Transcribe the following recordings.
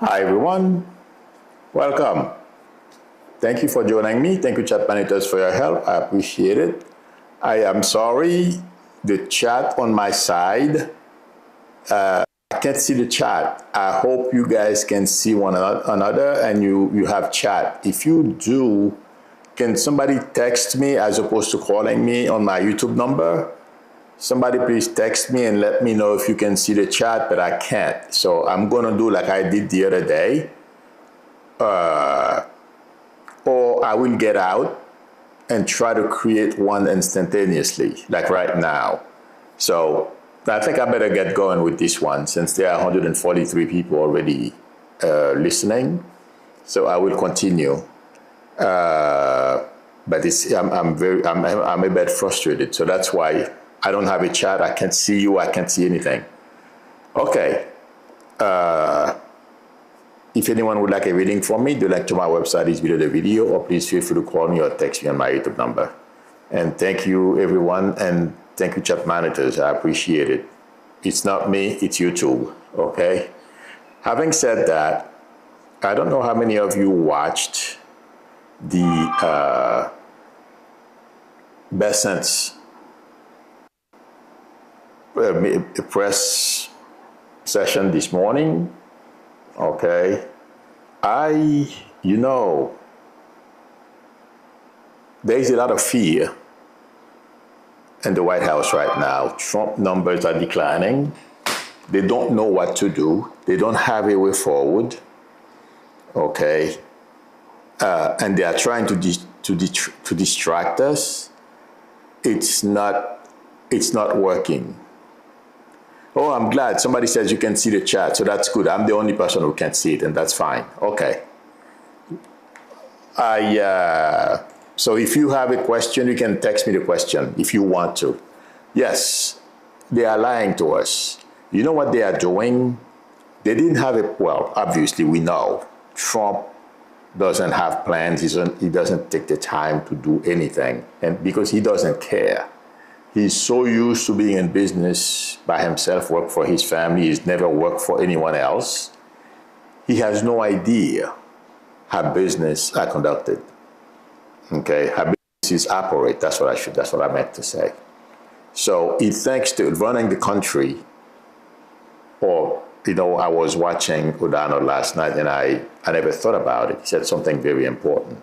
Hi everyone, welcome. Thank you for joining me. Thank you, chat managers, for your help. I appreciate it. I am sorry, the chat on my side, I can't see the chat. I hope you guys can see one another and you have chat. If you do, can somebody text me as opposed to calling me on my YouTube number? Somebody please text me and let me know if you can see the chat, but I can't. So I'm gonna do like I did the other day. Or I will get out and try to create one instantaneously, like right now. So I think I better get going with this one since there are 143 people already listening. So I will continue. But I'm a bit frustrated. So that's why I don't have a chat. I can't see you. I can't see anything. Okay. If anyone would like a reading from me, the link to my website is below the video, or please feel free to call me or text me on my YouTube number. And thank you, everyone, and thank you, chat managers. I appreciate it. It's not me, it's YouTube, okay? Having said that, I don't know how many of you watched the Besant's press session this morning. Okay, there's a lot of fear in the White House right now. Trump numbers are declining. They don't know what to do. They don't have a way forward. Okay, and they are trying to distract us. It's not working. Oh, I'm glad somebody says you can see the chat, so that's good. I'm the only person who can see it, and that's fine. Okay. So if you have a question, you can text me the question if you want to. Yes, they are lying to us. You know what they are doing? They didn't have well, obviously we know. Trump doesn't have plans. He doesn't take the time to do anything, and because he doesn't care. He's so used to being in business by himself, work for his family. He's never worked for anyone else. He has no idea how business are conducted. Okay, how businesses operate. That's what I meant to say. So he thinks to running the country, or I was watching Udano last night and I never thought about it. He said something very important.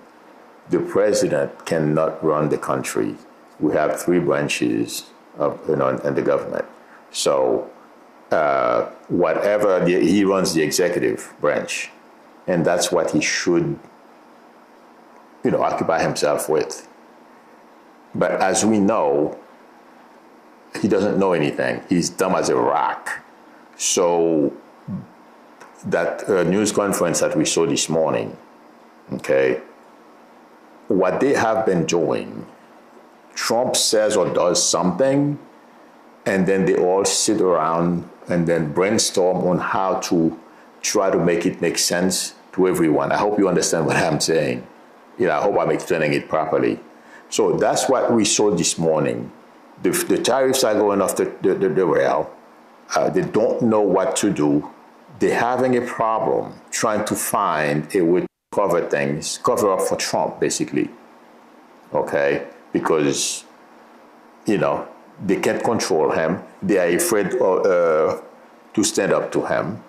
The president cannot run the country. We have 3 branches in the government. So he runs the executive branch, and that's what he should, occupy himself with. But as we know, he doesn't know anything. He's dumb as a rock. So that news conference that we saw this morning, okay, what they have been doing, Trump says or does something, and then they all sit around and then brainstorm on how to try to make it make sense to everyone. I hope you understand what I'm saying. I hope I'm explaining it properly. So that's what we saw this morning. The tariffs are going off the rail. They don't know what to do. They're having a problem trying to find a way to cover up for Trump, basically. Okay? Because, they can't control him. They are afraid to stand up to him.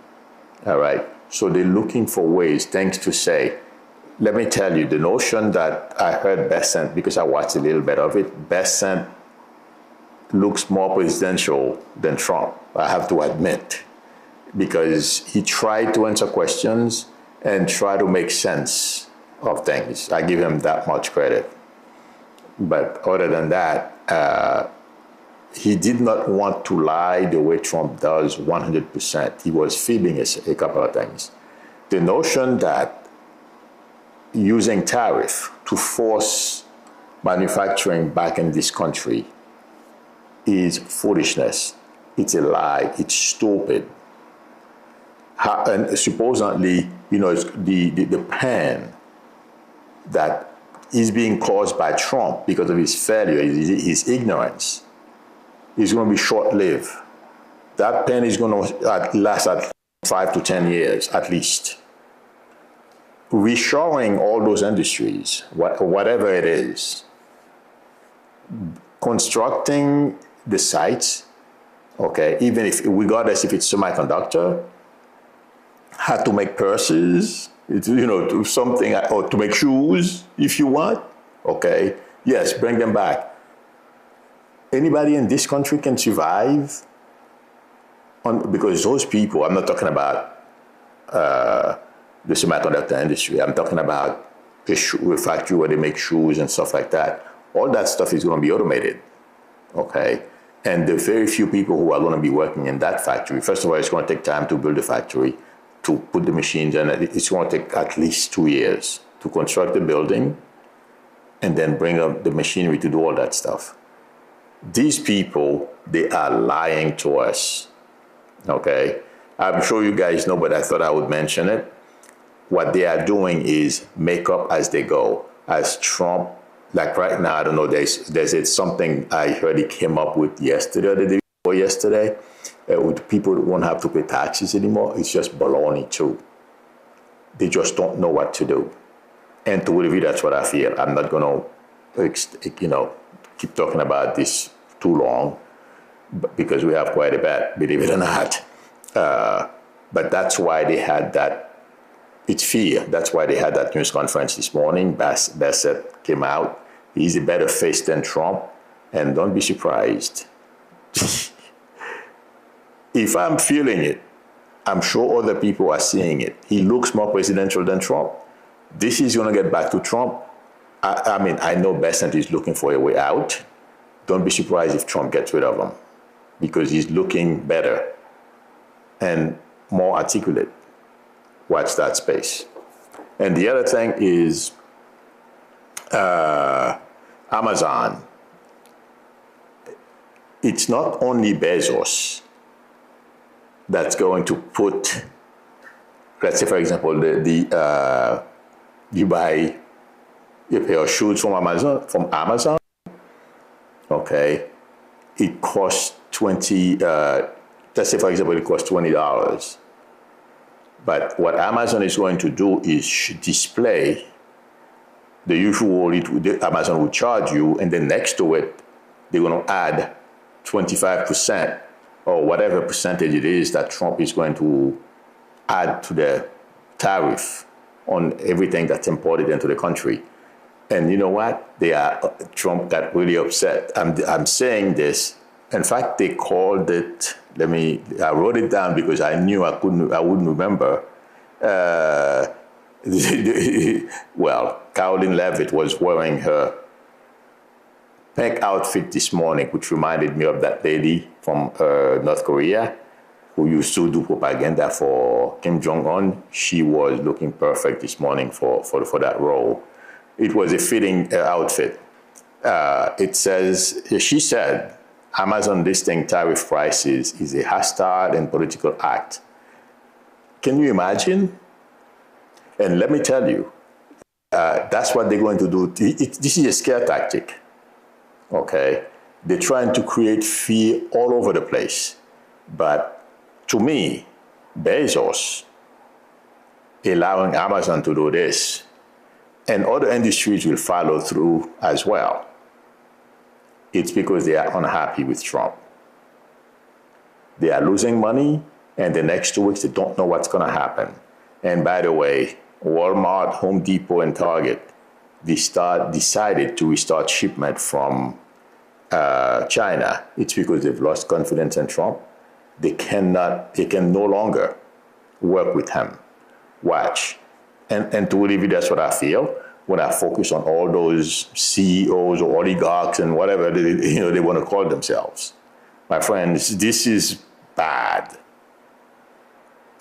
All right? So they're looking for ways, things to say. Let me tell you, the notion that I heard Besant, because I watched a little bit of it, Besant looks more presidential than Trump, I have to admit, because he tried to answer questions and try to make sense of things. I give him that much credit. But other than that, he did not want to lie the way Trump does 100%. He was fibbing a couple of things. The notion that using tariff to force manufacturing back in this country is foolishness. It's a lie. It's stupid. And supposedly, it's the pain that is being caused by Trump because of his failure, his ignorance, is going to be short-lived. That pain is going to last at 5 to 10 years at least. Reshoring all those industries, whatever it is, constructing the sites, okay, even if, regardless if it's semiconductor, had to make purses, to something, or to make shoes, if you want, okay, yes, bring them back. Anybody in this country can survive because those people, I'm not talking about the semiconductor industry, I'm talking about a factory where they make shoes and stuff like that. All that stuff is going to be automated, okay? And the very few people who are going to be working in that factory, first of all, it's going to take time to build the factory, to put the machines in. It's going to take at least 2 years to construct the building and then bring up the machinery to do all that stuff. These people, they are lying to us, okay? I'm sure you guys know, but I thought I would mention it. What they are doing is make up as they go. As Trump, like right now, I don't know, there's something I heard he came up with yesterday or the day before yesterday. People won't have to pay taxes anymore. It's just baloney too. They just don't know what to do. And to review, that's what I feel. I'm not going to, keep talking about this too long because we have quite a bit, believe it or not. But that's why they had that. It's fear. That's why they had that news conference this morning. Bassett came out. He's a better face than Trump. And don't be surprised. If I'm feeling it, I'm sure other people are seeing it. He looks more presidential than Trump. This is going to get back to Trump. I know Bassett is looking for a way out. Don't be surprised if Trump gets rid of him because he's looking better and more articulate. Watch that space. And the other thing is Amazon. It's not only Bezos that's going to put, let's say, for example, you buy a pair of shoes from Amazon, okay, it costs let's say, for example, it costs $20. But what Amazon is going to do is display the usual, Amazon will charge you, and then next to it, they're going to add 25% or whatever percentage it is that Trump is going to add to the tariff on everything that's imported into the country. And you know what? Trump got really upset. I'm saying this. In fact, they called it, I wrote it down because I knew I wouldn't remember. Well, Caroline Leavitt was wearing her pink outfit this morning, which reminded me of that lady from North Korea who used to do propaganda for Kim Jong-un. She was looking perfect this morning for that role. It was a fitting outfit. She said, Amazon listing tariff prices is a hostile and political act. Can you imagine? And let me tell you, that's what they're going to do. This is a scare tactic, okay? They're trying to create fear all over the place. But to me, Bezos allowing Amazon to do this, and other industries will follow through as well. It's because they are unhappy with Trump. They are losing money, and the next 2 weeks, they don't know what's going to happen. And by the way, Walmart, Home Depot, and Target, decided to restart shipment from China. It's because they've lost confidence in Trump. They can no longer work with him. Watch. And to really, that's what I feel when I focus on all those CEOs or oligarchs and whatever they want to call themselves. My friends, this is bad.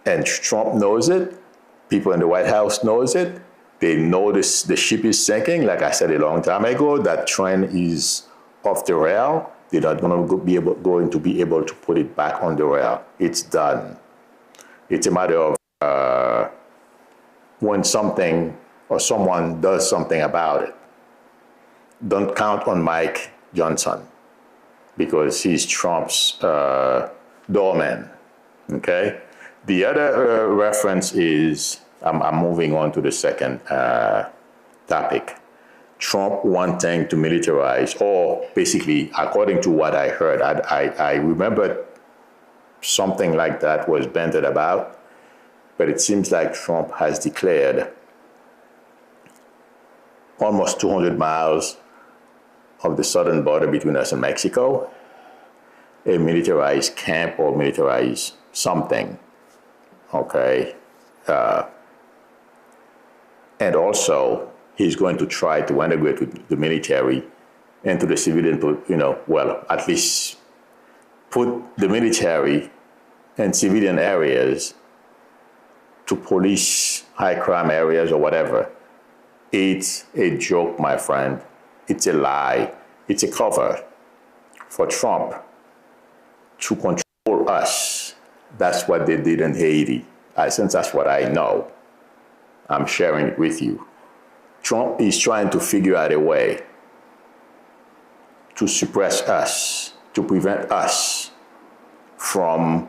And Trump knows it. People in the White House knows it. They know the ship is sinking. Like I said a long time ago, that train is off the rail. They're not going to be able to put it back on the rail. It's done. It's a matter of when something or someone does something about it. Don't count on Mike Johnson because he's Trump's doorman, okay? The other reference is, I'm moving on to the second topic. Trump wanting to militarize, or basically, according to what I heard, I remember something like that was bantered about, but it seems like Trump has declared almost 200 miles of the southern border between us and Mexico a militarized camp or militarized something, okay? And also, he's going to try to integrate with the military into the civilian, well, at least put the military in civilian areas to police high crime areas or whatever. It's a joke, my friend. It's a lie. It's a cover for Trump to control us. That's what they did in Haiti. Since that's what I know, I'm sharing it with you. Trump is trying to figure out a way to suppress us, to prevent us from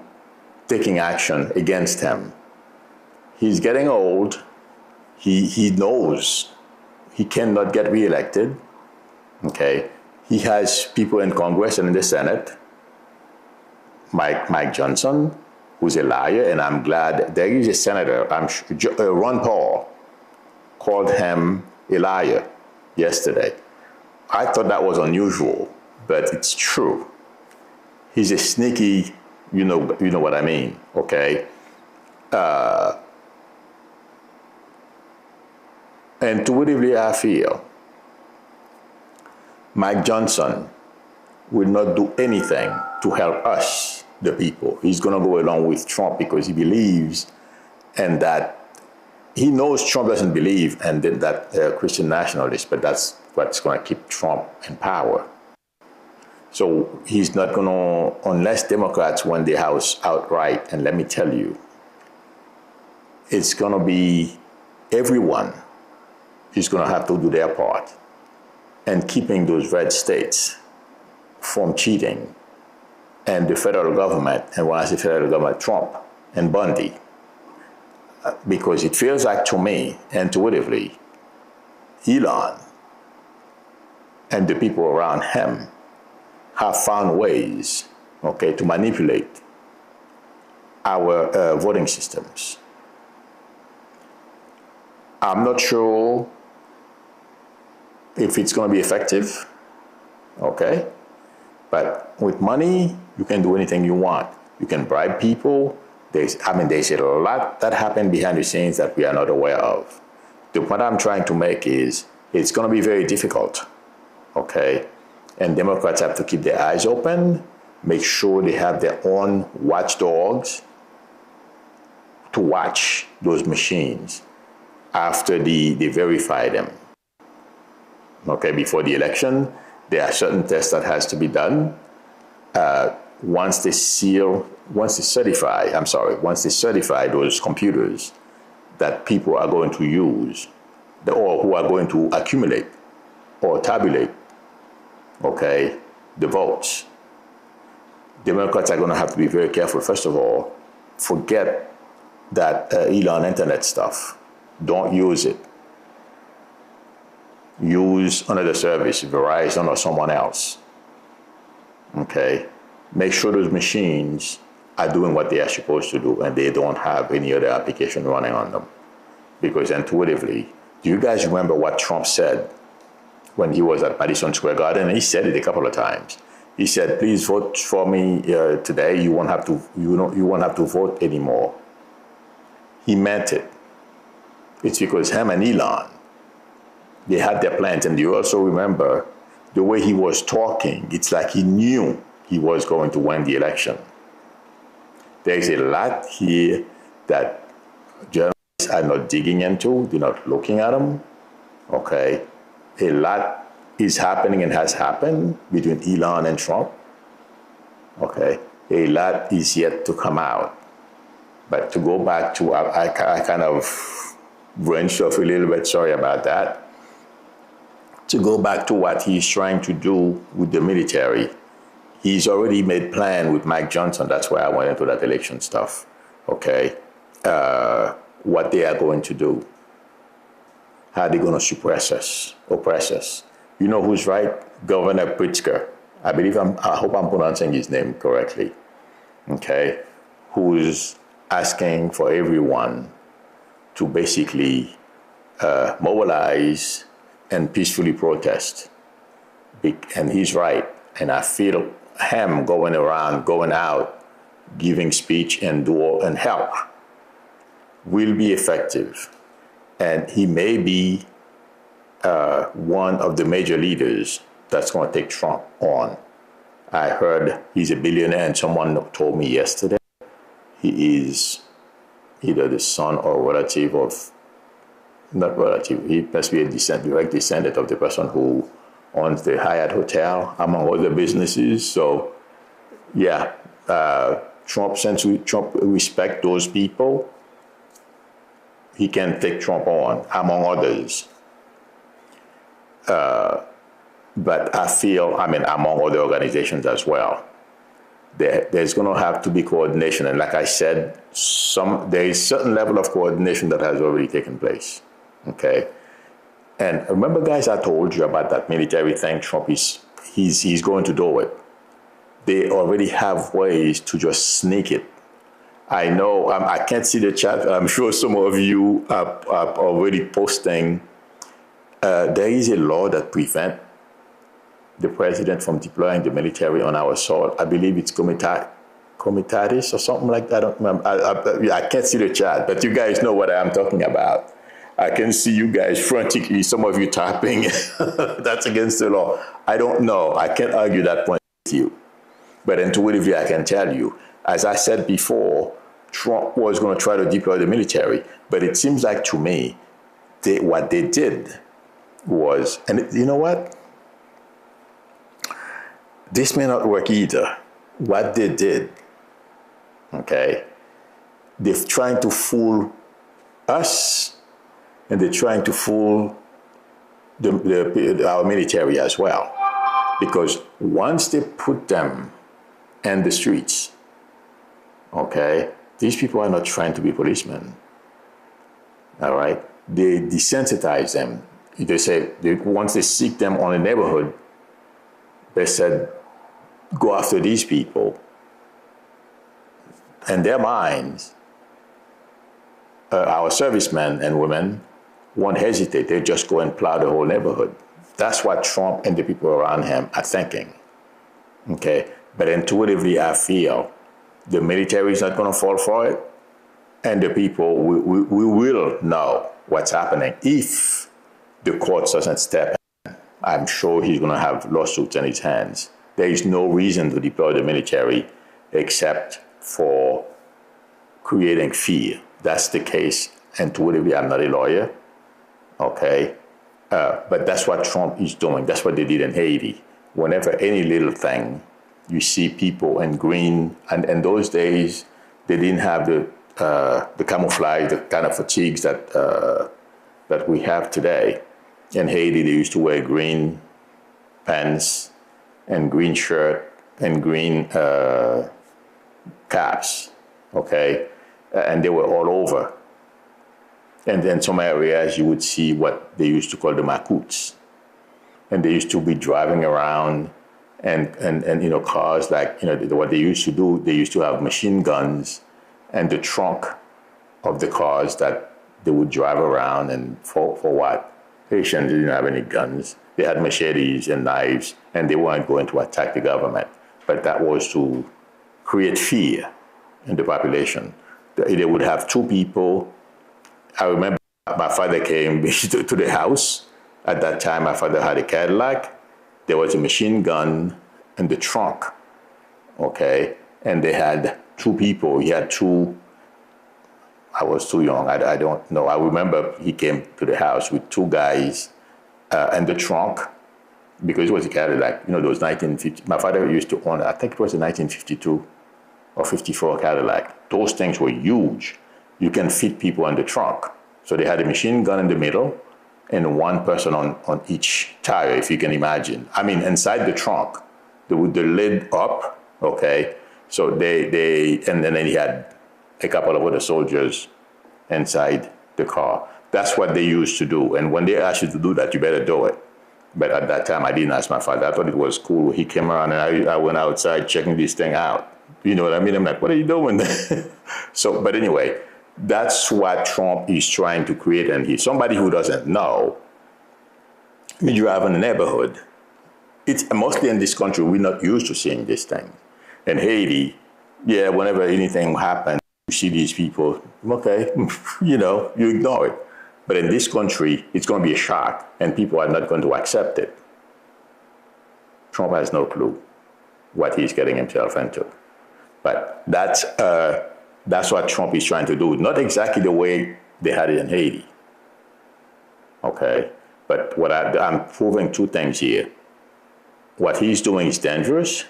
taking action against him. He's getting old. He knows he cannot get reelected. Okay, he has people in Congress and in the Senate. Mike Johnson, who's a liar, and I'm glad there is a senator. Ron Paul called him a liar yesterday. I thought that was unusual, but it's true. He's a sneaky, you know what I mean, okay? Intuitively, I feel Mike Johnson will not do anything to help us, the people. He's going to go along with Trump because he believes and that he knows Trump doesn't believe and that Christian nationalist, but that's what's going to keep Trump in power. So he's not going to, unless Democrats win the House outright, and let me tell you, it's going to be everyone is going to have to do their part in keeping those red states from cheating, and the federal government, and when I say federal government, Trump and Bundy, because it feels like to me, intuitively, Elon and the people around him have found ways, okay, to manipulate our voting systems. I'm not sure if it's going to be effective, okay? But with money, you can do anything you want. You can bribe people. There's a lot that happened behind the scenes that we are not aware of. The point I'm trying to make is it's going to be very difficult, okay? And Democrats have to keep their eyes open, make sure they have their own watchdogs to watch those machines after they verify them. Okay, before the election, there are certain tests that has to be done. Once they certify those computers that people are going to use, or who are going to accumulate or tabulate, okay, the votes. Democrats are going to have to be very careful. First of all, forget that Elon internet stuff. Don't use it. Use another service, Verizon or someone else. Okay? Make sure those machines are doing what they are supposed to do and they don't have any other application running on them. Because intuitively, do you guys remember what Trump said when he was at Madison Square Garden? He said it a couple of times. He said, "Please vote for me today. You won't have to vote anymore." He meant it. It's because him and Elon, they had their plans. And you also remember the way he was talking. It's like he knew he was going to win the election. There's a lot here that journalists are not digging into. They're not looking at them. Okay? A lot is happening and has happened between Elon and Trump. Okay? A lot is yet to come out. But to go back to, I kind of branched off a little bit, sorry about that. To go back to what he's trying to do with the military, he's already made plan with Mike Johnson. That's why I went into that election stuff. okay, what they are going to do. How they're going to suppress us, oppress us. You know who's right? Governor Pritzker. I hope I'm pronouncing his name correctly. Okay, who's asking for everyone to basically mobilize and peacefully protest. And he's right. And I feel him going out, giving speech and help will be effective. And he may be one of the major leaders that's going to take Trump on. I heard he's a billionaire, and someone told me yesterday he is either the son or relative of, not relative, he must be a direct descendant of the person who owns the Hyatt Hotel, among other businesses. So, yeah, since Trump respect those people, he can take Trump on, among others. But I feel, among other organizations as well, there's going to have to be coordination. And like I said, there is certain level of coordination that has already taken place. Okay? And remember, guys, I told you about that military thing. Trump he's going to do it. They already have ways to just sneak it. I know, I can't see the chat. I'm sure some of you are already posting. There is a law that prevents the president from deploying the military on our soil. I believe it's comitatus or something like that. I don't remember. I can't see the chat, but you guys know what I'm talking about. I can see you guys frantically, some of you typing, that's against the law. I don't know. I can't argue that point with you. But intuitively, I can tell you, as I said before, Trump was going to try to deploy the military. But it seems like to me, what they did was, and you know what? This may not work either. What they did, okay, they're trying to us, and they're trying to fool our military as well. Because once they put them in the streets, okay, these people are not trying to be policemen. All right? They desensitize them. They say, once they seek them on a neighborhood, they said, go after these people. In their minds, our servicemen and women won't hesitate. They just go and plow the whole neighborhood. That's what Trump and the people around him are thinking. Okay? But intuitively, I feel the military is not going to fall for it. And the people, we will know what's happening. If the court doesn't step in, I'm sure he's going to have lawsuits in his hands. There is no reason to deploy the military except for creating fear. That's the case. Intuitively, I'm not a lawyer. Okay? But that's what Trump is doing. That's what they did in Haiti. Whenever any little thing, you see people in green, and in those days, they didn't have the camouflage, the kind of fatigues that we have today. In Haiti, they used to wear green pants and green shirt and green caps, okay? And they were all over. And then some areas you would see what they used to call the makuts. And they used to be driving around and cars like, what they used to do, they used to have machine guns and the trunk of the cars that they would drive around, and for what? Haitians didn't have any guns. They had machetes and knives, and they weren't going to attack the government. But that was to create fear in the population. They would have two people. I remember my father came to the house. At that time, my father had a Cadillac. There was a machine gun in the trunk, okay? And they had two people. He had two. I was too young. I don't know. I remember he came to the house with two guys in the trunk, because it was a Cadillac. Those 1950. My father used to own, I think it was a 1952 or 54 Cadillac. Those things were huge. You can fit people in the trunk. So they had a machine gun in the middle and one person on each tire, if you can imagine. Inside the trunk, with the lid up, okay? So and then he had a couple of other soldiers inside the car. That's what they used to do. And when they ask you to do that, you better do it. But at that time, I didn't ask my father. I thought it was cool. He came around and I went outside checking this thing out. You know what I mean? I'm like, what are you doing? So, but anyway, that's what Trump is trying to create. And he's somebody who doesn't know. I mean, you have in the neighborhood. It's mostly in this country, we're not used to seeing this thing. In Haiti, yeah, whenever anything happens, you see these people, okay, you know, you ignore it. But in this country, it's going to be a shock, and people are not going to accept it. Trump has no clue what he's getting himself into. But that's what Trump is trying to do. Not exactly the way they had it in Haiti. Okay? But what I'm proving two things here. What he's doing is dangerous.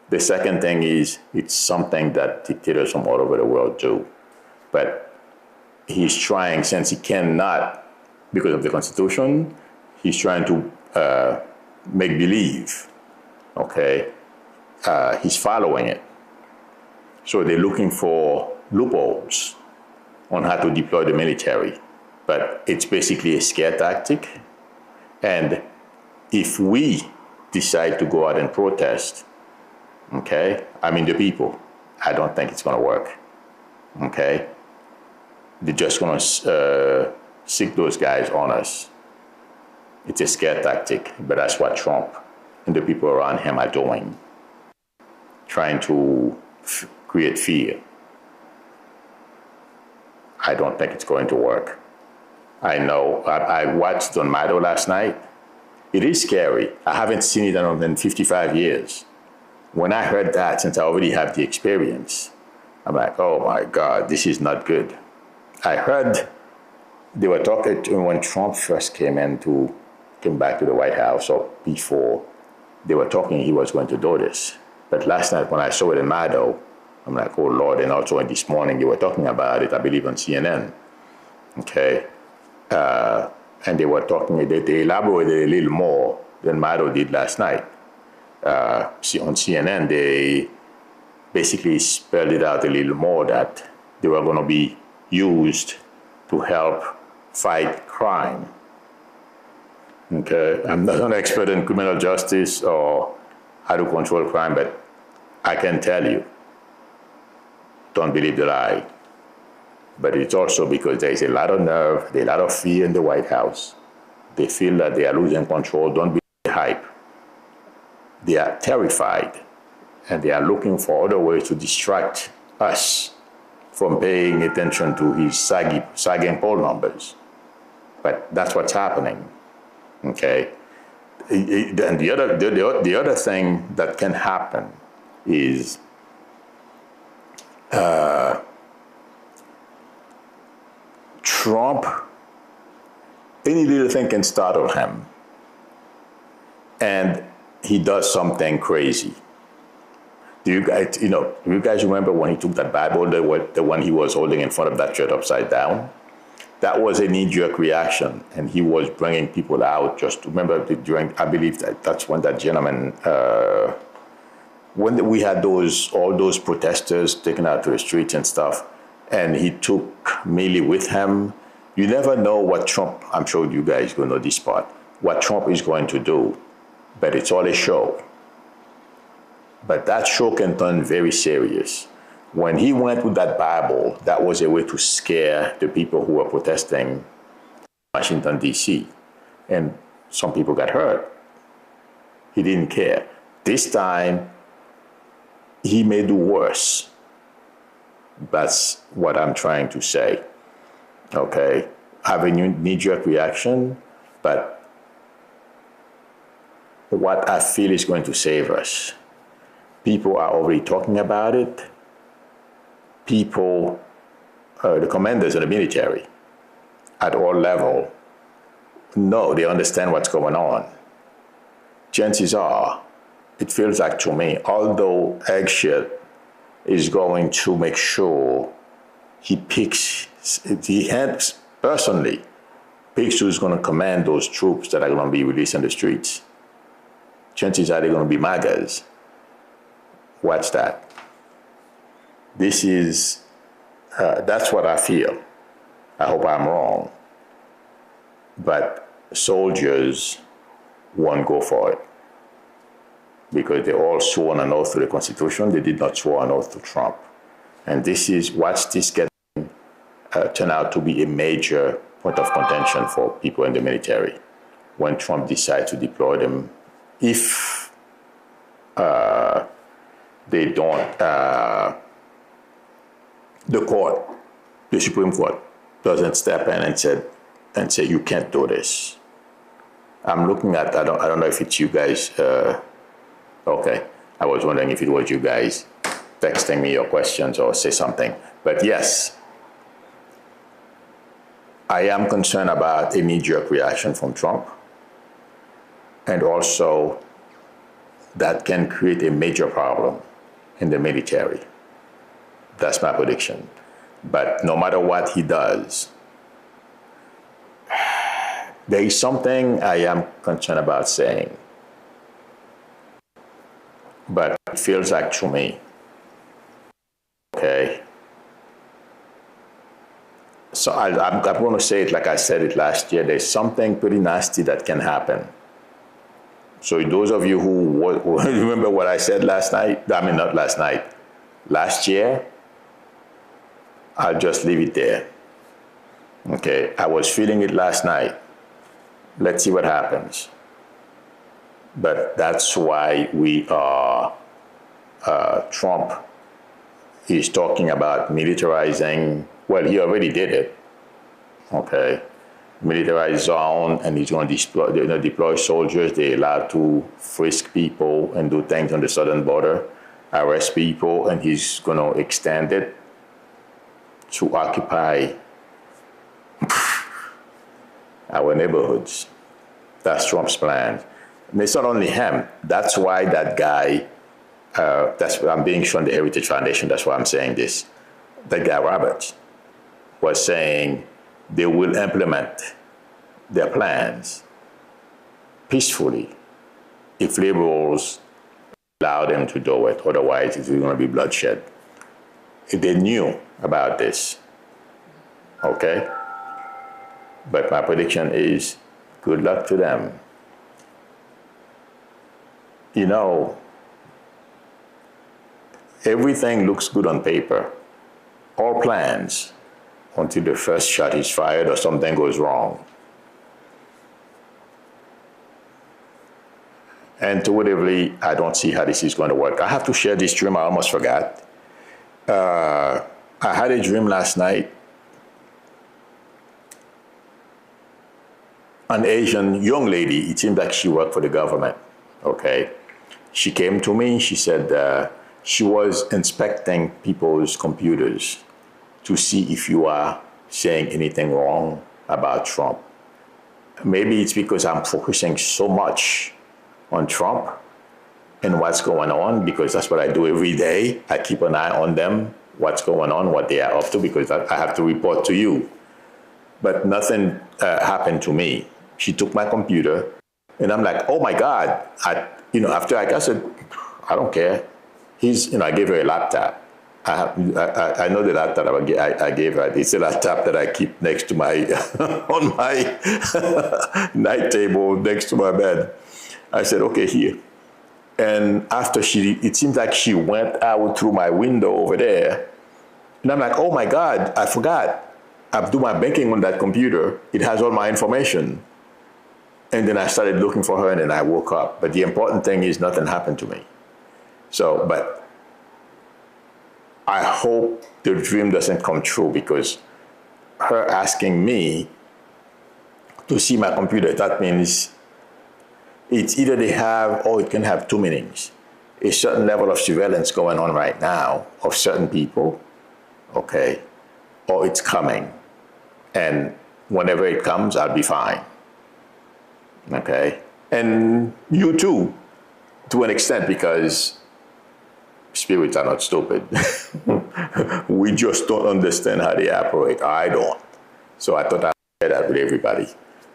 The second thing is it's something that dictators from all over the world do. But he's trying, since he cannot, because of the Constitution, he's trying to make believe, okay? He's following it. So they're looking for loopholes on how to deploy the military. But it's basically a scare tactic. And if we decide to go out and protest, okay, I mean the people, I don't think it's going to work, okay? They're just going to sick those guys on us. It's a scare tactic, but that's what Trump and the people around him are doing, trying to create fear. I don't think it's going to work. I know. I watched on Mado last night. It is scary. I haven't seen it in 55 years. When I heard that, since I already have the experience, I'm like, oh my God, this is not good. I heard they were talking when Trump first came back to the White House, or before, they were talking he was going to do this. But last night when I saw it in Mado, I'm like, oh Lord, and also this morning they were talking about it, I believe on CNN, okay? And they were talking, they elaborated a little more than Mado did last night. On CNN, they basically spelled it out a little more that they were going to be used to help fight crime. Okay, I'm not an expert in criminal justice or how to control crime, but I can tell you, don't believe the lie. But it's also because there is a lot of nerve, there's a lot of fear in the White House. They feel that they are losing control. Don't believe the hype. They are terrified, and they are looking for other ways to distract us from paying attention to his sagging poll numbers. But that's what's happening, okay? And the other thing that can happen is Trump, any little thing can startle him, and he does something crazy. Do you guys remember when he took that Bible, the one he was holding in front of that church upside down? That was a knee-jerk reaction, and he was bringing people out. Just remember, I believe that's when that gentleman, when we had all those protesters taken out to the streets and stuff, and he took Millie with him. You never know what Trump, I'm sure you guys will know this part, what Trump is going to do, but it's all a show. But that show can turn very serious. When he went with that Bible, that was a way to scare the people who were protesting in Washington, D.C. And some people got hurt. He didn't care. This time, he may do worse. That's what I'm trying to say. Okay? Have a knee-jerk reaction, but what I feel is going to save us. People are already talking about it. People, the commanders of the military at all levels, know, they understand what's going on. Chances are, it feels like to me, although Eggsh is going to make sure he personally picks who's going to command those troops that are going to be released in the streets. Chances are they're going to be MAGAs. Watch that. This is That's what I feel. I hope I'm wrong. But soldiers won't go for it because they all swore an oath to the Constitution. They did not swear an oath to Trump. And this is, watch this get turn out to be a major point of contention for people in the military when Trump decides to deploy them. If they don't, the court, the Supreme Court, doesn't step in and say you can't do this. I'm looking at, I don't know if it's you guys. Okay, I was wondering if it was you guys texting me your questions or say something. But yes, I am concerned about a knee-jerk reaction from Trump, and also that can create a major problem in the military. That's my prediction. But no matter what he does, there is something I am concerned about saying. But it feels like to me, okay? So I'm going to say it like I said it last year. There's something pretty nasty that can happen. So those of you who remember what I said last night, I mean, not last night, last year, I'll just leave it there. Okay, I was feeling it last night. Let's see what happens. But that's why we are, Trump is talking about militarizing. Well, he already did it, okay? Militarized zone, and he's going to deploy soldiers. They're allowed to frisk people and do things on the southern border, arrest people, and he's going to extend it to occupy our neighborhoods. That's Trump's plan. And it's not only him. That's why that guy, I'm being shown the Heritage Foundation, that's why I'm saying this. That guy, Roberts, was saying they will implement their plans peacefully if liberals allow them to do it. Otherwise, it's going to be bloodshed. They knew about this, okay? But my prediction is good luck to them. You know, everything looks good on paper, all plans, until the first shot is fired or something goes wrong. Intuitively, I don't see how this is going to work. I have to share this dream, I almost forgot. I had a dream last night. An Asian young lady, it seemed like she worked for the government, okay? She came to me, she said she was inspecting people's computers to see if you are saying anything wrong about Trump. Maybe it's because I'm focusing so much on Trump and what's going on, because that's what I do every day. I keep an eye on them, what's going on, what they are up to, because I have to report to you. But nothing happened to me. She took my computer, and I'm like, oh my God. After I said, I don't care. I gave her a laptop. I know the laptop I gave her. It's a laptop that I keep next to my, on my night table next to my bed. I said, okay, here. And after it seems like she went out through my window over there. And I'm like, oh my God, I forgot. I do my banking on that computer. It has all my information. And then I started looking for her, and then I woke up. But the important thing is nothing happened to me. So, but I hope the dream doesn't come true, because her asking me to see my computer, that means it's either they have, or it can have two meanings. A certain level of surveillance going on right now of certain people, okay, or it's coming. And whenever it comes, I'll be fine, okay? And you too, to an extent, because spirits are not stupid. We just don't understand how they operate. I don't. So I thought I'd share that with everybody.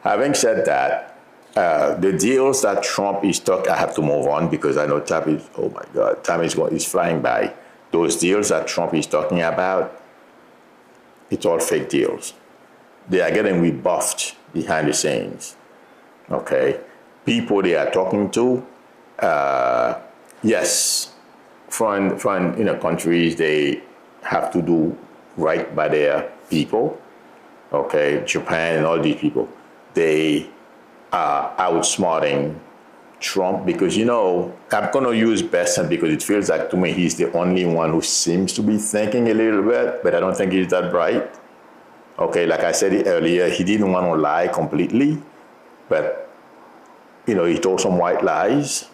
Having said that, the deals that Trump is talking, I have to move on because I know time is, oh my God, time is flying by. Those deals that Trump is talking about, It's all fake deals. They are getting rebuffed behind the scenes. Okay, people they are talking to, yes, foreign countries, they have to do right by their people. Okay, Japan and all these people, they are outsmarting Trump because, I'm going to use Besant because it feels like to me he's the only one who seems to be thinking a little bit, but I don't think he's that bright. Okay, like I said earlier, he didn't want to lie completely, but, he told some white lies,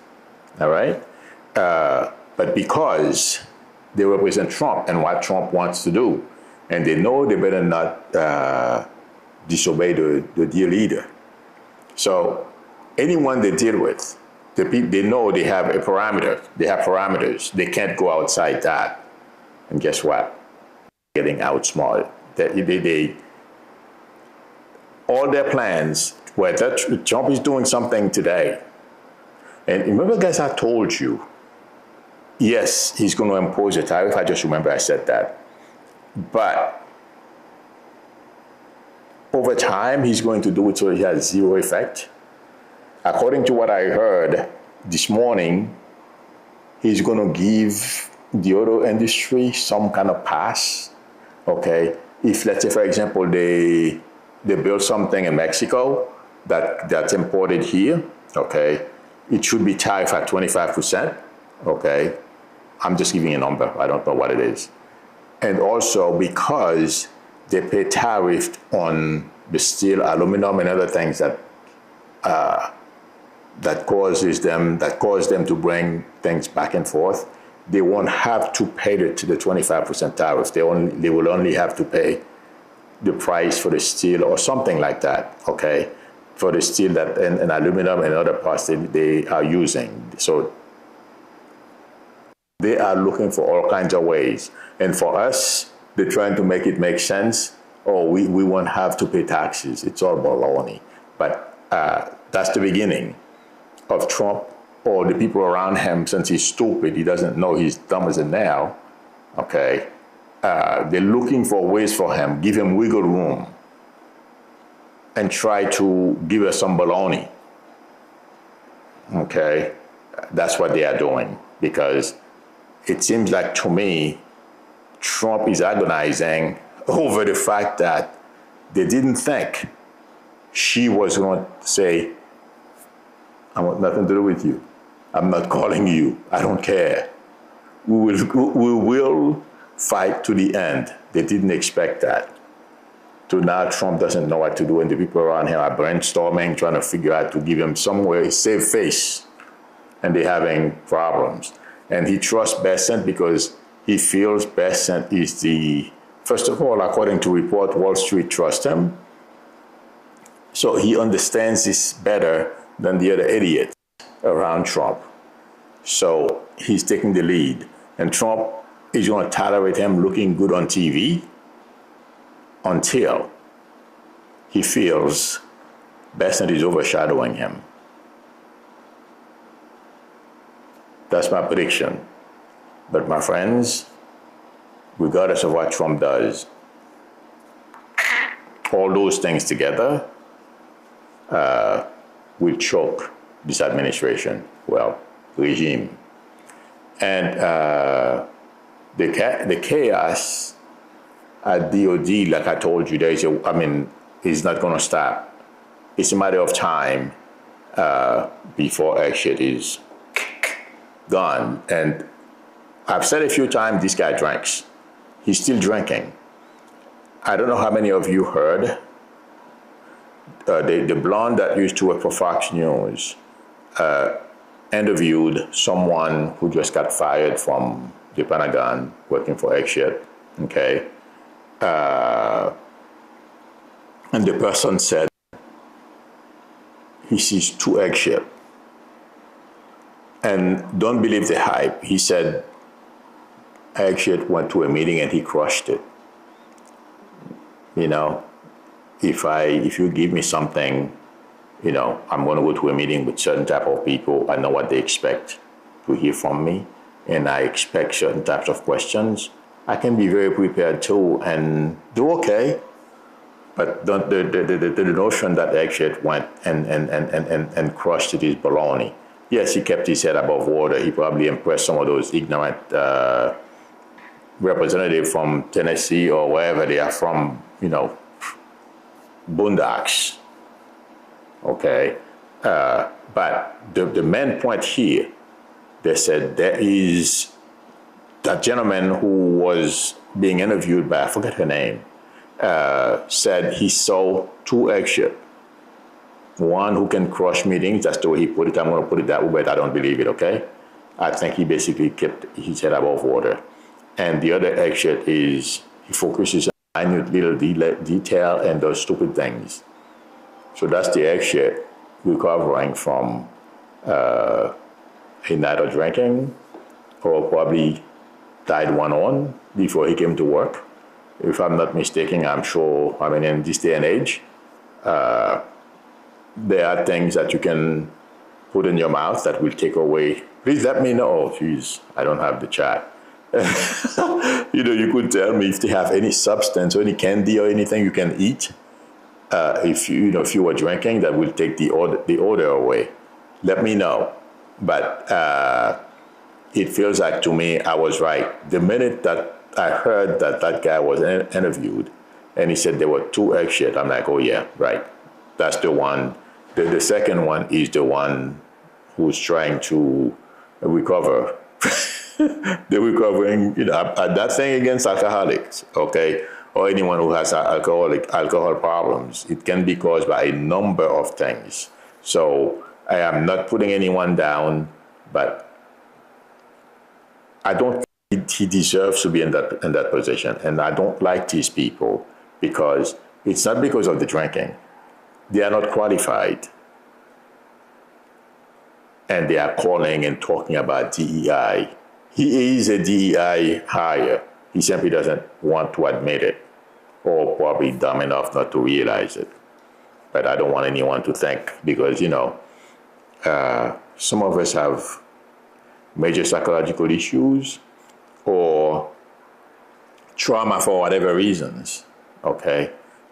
all right? But because they represent Trump and what Trump wants to do, and they know they better not disobey the dear leader. So anyone they deal with, the people, they know they have a parameter. They have parameters. They can't go outside that. And guess what? Getting outsmarted. They all their plans, whether Trump is doing something today. And remember, guys, I told you, yes, he's going to impose a tariff. I just remember I said that. But over time, he's going to do it so he has zero effect. According to what I heard this morning, he's going to give the auto industry some kind of pass. Okay, if let's say, for example, they build something in Mexico that's imported here, okay, it should be tariffed at 25%. Okay, I'm just giving a number. I don't know what it is. And also because they pay tariff on the steel, aluminum, and other things that cause them to bring things back and forth, they won't have to pay the 25% tariff. They will only have to pay the price for the steel or something like that, okay, for the steel that and aluminum and other parts they are using. So they are looking for all kinds of ways. And for us, they're trying to make it make sense. Oh, we won't have to pay taxes. It's all baloney. But that's the beginning of Trump or the people around him. Since he's stupid, he doesn't know he's dumb as a nail. Okay, they're looking for ways for him, give him wiggle room, and try to give us some baloney. Okay, that's what they are doing because it seems like to me, Trump is agonizing over the fact that they didn't think she was going to say, I want nothing to do with you. I'm not calling you. I don't care. We will fight to the end. They didn't expect that. So now Trump doesn't know what to do, and the people around him are brainstorming, trying to figure out to give him somewhere save face, and they're having problems. And he trusts Besant because he feels Besant is the, first of all, according to report, Wall Street trusts him. So he understands this better than the other idiots around Trump. So he's taking the lead. And Trump is going to tolerate him looking good on TV until he feels Besant is overshadowing him. That's my prediction. But my friends, regardless of what Trump does, all those things together will choke this administration, regime. And the chaos at DOD, like I told you, is not going to stop. It's a matter of time before Eggsh is gone. And I've said a few times, this guy drinks. He's still drinking. I don't know how many of you heard the blonde that used to work for Fox News interviewed someone who just got fired from the Pentagon working for Eggsh, okay? And the person said he sees two Eggsh. And don't believe the hype. He said Eggsh went to a meeting and he crushed it. If you give me something, I'm going to go to a meeting with certain type of people. I know what they expect to hear from me, and I expect certain types of questions. I can be very prepared too and do okay. But the notion that Eggsh went and crushed it is baloney. Yes, he kept his head above water. He probably impressed some of those ignorant representatives from Tennessee or wherever they are from, boondocks. Okay? But the main point here, they said there is that gentleman who was being interviewed by, I forget her name, said he saw two Eggsh. One who can crush meetings, that's the way he put it. I'm going to put it that way, but I don't believe it, okay? I think he basically kept his head above water. And the other Eggsh is he focuses on minute little detail and those stupid things. So that's the Eggsh recovering from a night of drinking, or probably died one on before he came to work. If I'm not mistaken, I'm sure, in this day and age, there are things that you can put in your mouth that will take away. Please let me know. Jeez, I don't have the chat. You could tell me if they have any substance or any candy or anything you can eat. If you were drinking, that will take the odor away. Let me know. But it feels like to me I was right. The minute that I heard that guy was interviewed, and he said there were two Eggsh, I'm like, oh yeah, right. That's the one. The second one is the one who's trying to recover. They're recovering, that thing against alcoholics, okay, or anyone who has alcohol problems. It can be caused by a number of things. So I am not putting anyone down, but I don't think he deserves to be in that position. And I don't like these people because it's not because of the drinking. They are not qualified. And they are calling and talking about DEI. He is a DEI hire. He simply doesn't want to admit it, or probably dumb enough not to realize it. But I don't want anyone to think, because, some of us have major psychological issues or trauma for whatever reasons, okay?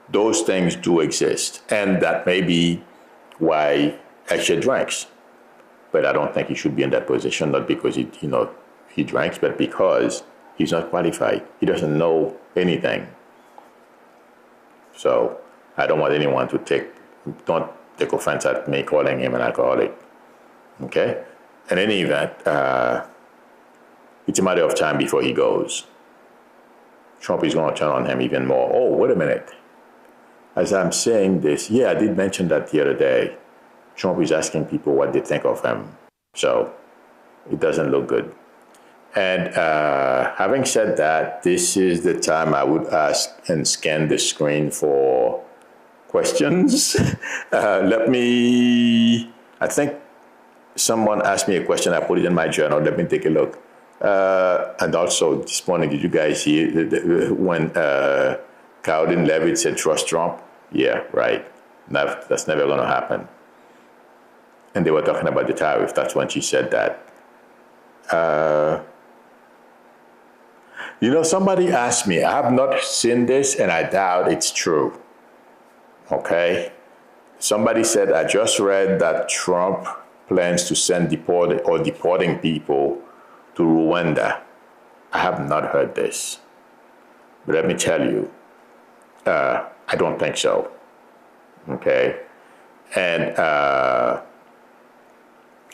Those things do exist, and that may be why Eggsh drinks. But I don't think he should be in that position, not because he drinks, but because he's not qualified. He doesn't know anything. So I don't want anyone to don't take offense at me calling him an alcoholic, okay? In any event, it's a matter of time before he goes. Trump is going to turn on him even more. Oh, wait a minute. As I'm saying this, yeah, I did mention that the other day. Trump is asking people what they think of him. So it doesn't look good. And having said that, this is the time I would ask and scan the screen for questions. I think someone asked me a question. I put it in my journal. Let me take a look. And also this morning, did you guys see when Caroline Levitt said trust Trump? Yeah, right. That's never going to happen. And they were talking about the tariff. That's when she said that. Somebody asked me, I have not seen this and I doubt it's true. Okay? Somebody said, I just read that Trump plans to send deporting people to Rwanda. I have not heard this. But let me tell you, I don't think so. Okay? And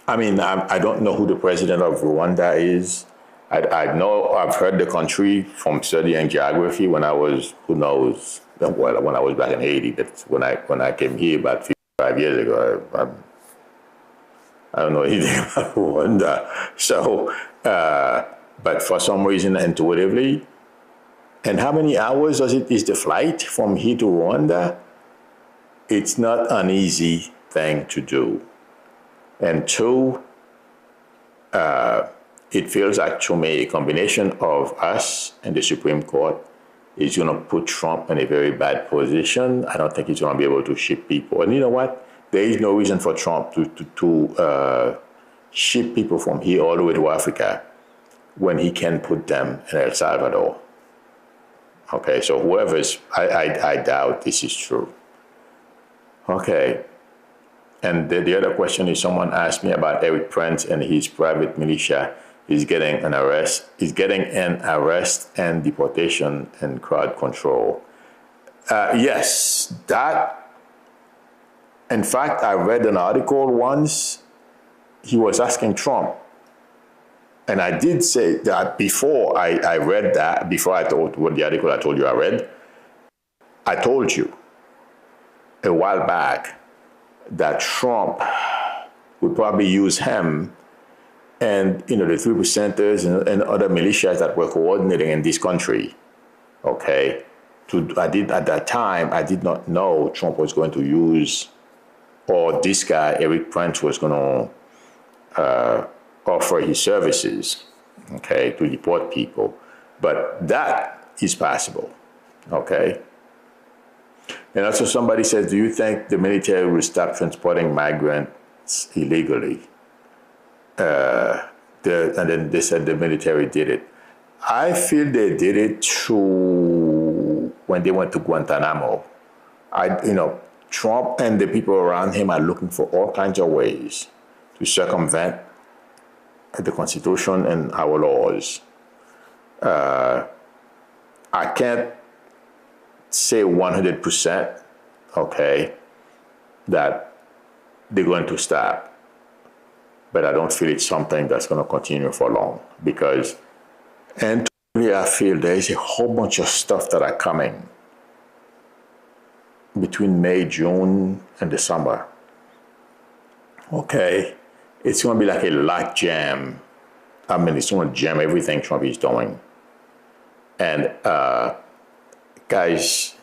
I don't know who the president of Rwanda is. I know I've heard the country from studying geography when I was, when I was back in Haiti. But when I came here about 55 years ago, I don't know anything about Rwanda. So, but for some reason, intuitively, and how many hours is the flight from here to Rwanda? It's not an easy thing to do. And two, it feels like to me a combination of us and the Supreme Court is going to put Trump in a very bad position. I don't think he's going to be able to ship people. And you know what? There is no reason for Trump to ship people from here all the way to Africa when he can put them in El Salvador. Okay, so whoever's, I doubt this is true. Okay, and the other question is, someone asked me about Eric Prince and his private militia. He's getting an arrest. He's getting an arrest and deportation and crowd control. Yes, that. In fact, I read an article once. He was asking Trump, and I did say that before I read that. Before I told what the article I told you I read, I told you a while back that Trump would probably use him and the 3%ers and other militias that were coordinating in this country. Okay, at that time I did not know Trump was going to use, or this guy Eric Prince was going to offer his services, okay, to deport people, but that is possible. Okay. And also somebody says, do you think the military will stop transporting migrants illegally? And then they said the military did it. I feel they did it through when they went to Guantanamo. Trump and the people around him are looking for all kinds of ways to circumvent the Constitution and our laws. I can't say 100%, okay, that they're going to stop. But I don't feel it's something that's going to continue for long, because, and I feel there is a whole bunch of stuff that are coming between May, June, and the summer. Okay, it's going to be like a lock jam. I mean, it's going to jam everything Trump is doing. And guys,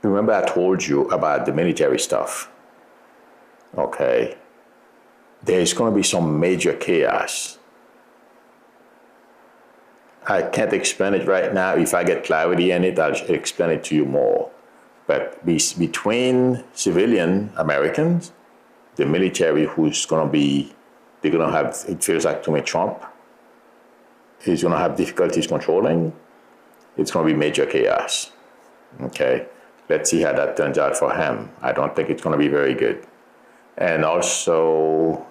remember I told you about the military stuff. Okay, there's going to be some major chaos. I can't explain it right now. If I get clarity in it, I'll explain it to you more. But between civilian Americans, the military who's going to be, they're going to have, it feels like to me, Trump, he's going to have difficulties controlling. It's going to be major chaos. Okay, let's see how that turns out for him. I don't think it's going to be very good. And also,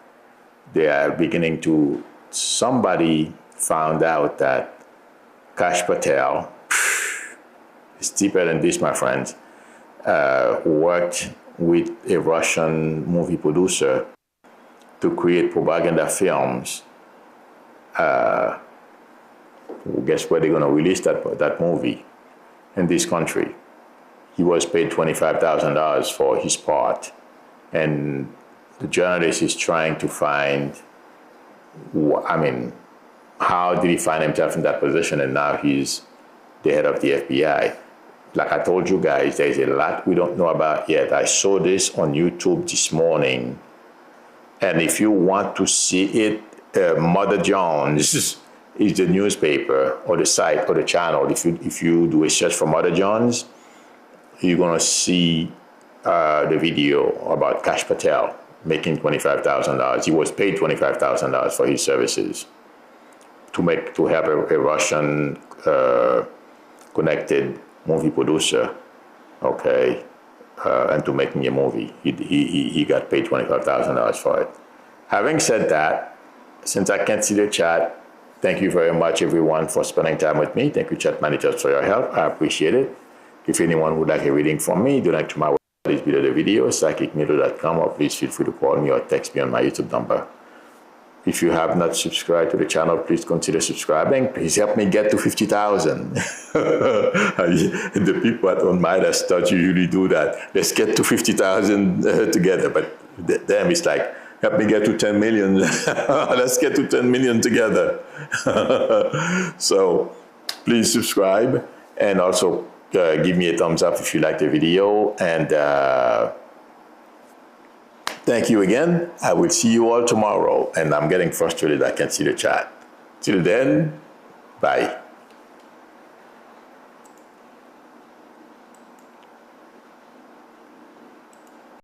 they are beginning to, somebody found out that Kash Patel, it's deeper than this, my friends, worked with a Russian movie producer to create propaganda films. Guess where they're going to release that movie? In this country. He was paid $25,000 for his part. And the journalist is trying to find, how did he find himself in that position? And now he's the head of the FBI. Like I told you guys, there's a lot we don't know about yet. I saw this on YouTube this morning. And if you want to see it, Mother Jones is the newspaper or the site or the channel. If you do a search for Mother Jones, you're going to see the video about Kash Patel making $25,000. He was paid $25,000 for his services to help a Russian connected movie producer, okay, and to making a movie. He got paid $25,000 for it. Having said that, since I can't see the chat, thank you very much, everyone, for spending time with me. Thank you, chat managers, for your help. I appreciate it. If anyone would like a reading from me, donate to my website, is below the video, psychicmiddle.com, or please feel free to call me or text me on my YouTube number. If you have not subscribed to the channel, please consider subscribing. Please help me get to 50,000. The people at On Midas thought you usually do that. Let's get to 50,000 together. But them, it's like, help me get to 10 million. Let's get to 10 million together. So please subscribe, and also give me a thumbs up if you like the video. And thank you again. I will see you all tomorrow. And I'm getting frustrated. I can't see the chat. Till then, bye.